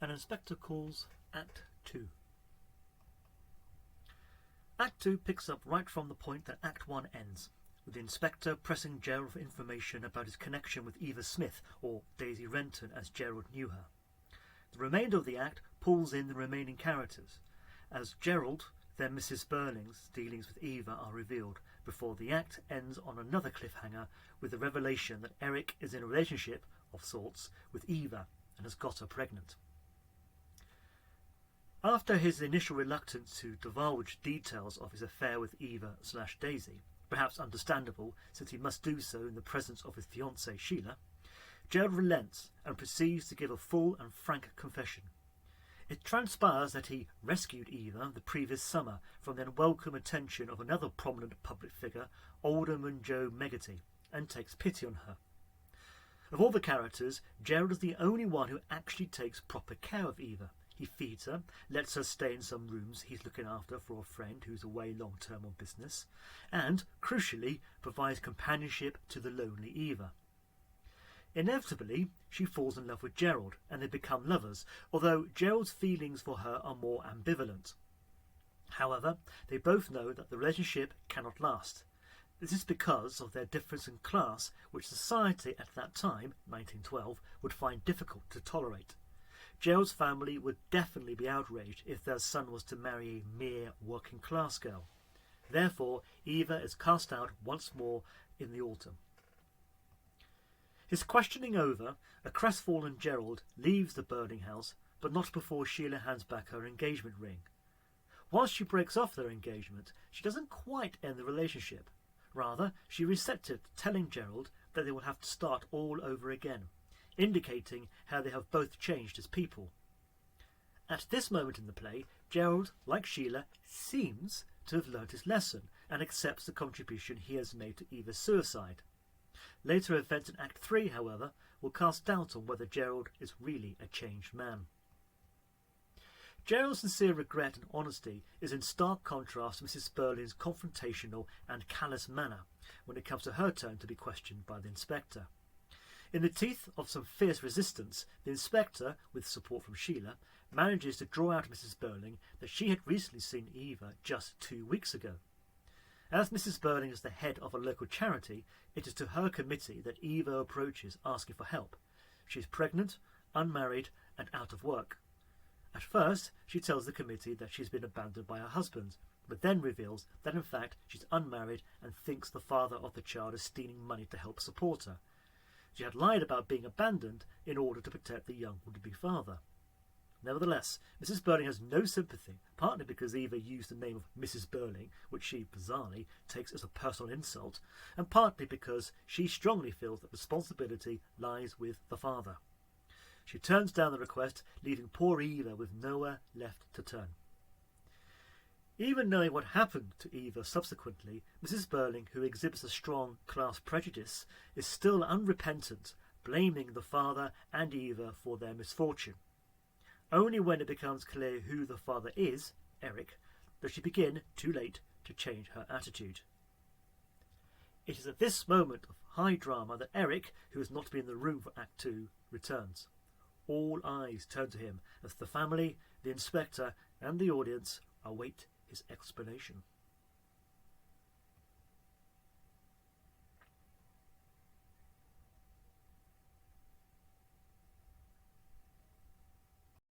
An inspector calls Act 2. Act 2 picks up right from the point that Act 1 ends, with the inspector pressing Gerald for information about his connection with Eva Smith, or Daisy Renton as Gerald knew her. The remainder of the act pulls in the remaining characters, as Gerald, then Mrs. Burling's dealings with Eva are revealed, before the act ends on another cliffhanger with the revelation that Eric is in a relationship, of sorts, with Eva and has got her pregnant. After his initial reluctance to divulge details of his affair with Eva/Daisy, perhaps understandable since he must do so in the presence of his fiancée Sheila, Gerald relents and proceeds to give a full and frank confession. It transpires that he rescued Eva the previous summer from the unwelcome attention of another prominent public figure, Alderman Joe Meggerty, and takes pity on her. Of all the characters, Gerald is the only one who actually takes proper care of Eva. He feeds her, lets her stay in some rooms he's looking after for a friend who's away long-term on business, and, crucially, provides companionship to the lonely Eva. Inevitably, she falls in love with Gerald, and they become lovers, although Gerald's feelings for her are more ambivalent. However, they both know that the relationship cannot last. This is because of their difference in class, which society at that time, 1912, would find difficult to tolerate. Gerald's family would definitely be outraged if their son was to marry a mere working-class girl. Therefore, Eva is cast out once more in the autumn. His questioning over, a crestfallen Gerald leaves the burning house, but not before Sheila hands back her engagement ring. Whilst she breaks off their engagement, she doesn't quite end the relationship. Rather, she resets it, telling Gerald that they will have to start all over again, indicating how they have both changed as people. At this moment in the play, Gerald, like Sheila, seems to have learnt his lesson and accepts the contribution he has made to Eva's suicide. Later events in Act 3, however, will cast doubt on whether Gerald is really a changed man. Gerald's sincere regret and honesty is in stark contrast to Mrs. Burling's confrontational and callous manner when it comes to her turn to be questioned by the inspector. In the teeth of some fierce resistance, the inspector, with support from Sheila, manages to draw out of Mrs. Burling that she had recently seen Eva just 2 weeks ago. As Mrs. Burling is the head of a local charity, it is to her committee that Eva approaches asking for help. She is pregnant, unmarried, and out of work. At first, she tells the committee that she's been abandoned by her husband, but then reveals that in fact she's unmarried and thinks the father of the child is stealing money to help support her. She had lied about being abandoned in order to protect the young would-be father. Nevertheless, Mrs. Burling has no sympathy, partly because Eva used the name of Mrs. Burling, which she, bizarrely, takes as a personal insult, and partly because she strongly feels that responsibility lies with the father. She turns down the request, leaving poor Eva with nowhere left to turn. Even knowing what happened to Eva subsequently, Mrs. Burling, who exhibits a strong class prejudice, is still unrepentant, blaming the father and Eva for their misfortune. Only when it becomes clear who the father is, Eric, does she begin, too late, to change her attitude. It is at this moment of high drama that Eric, who has not been in the room for Act 2, returns. All eyes turn to him as the family, the inspector, and the audience await his explanation.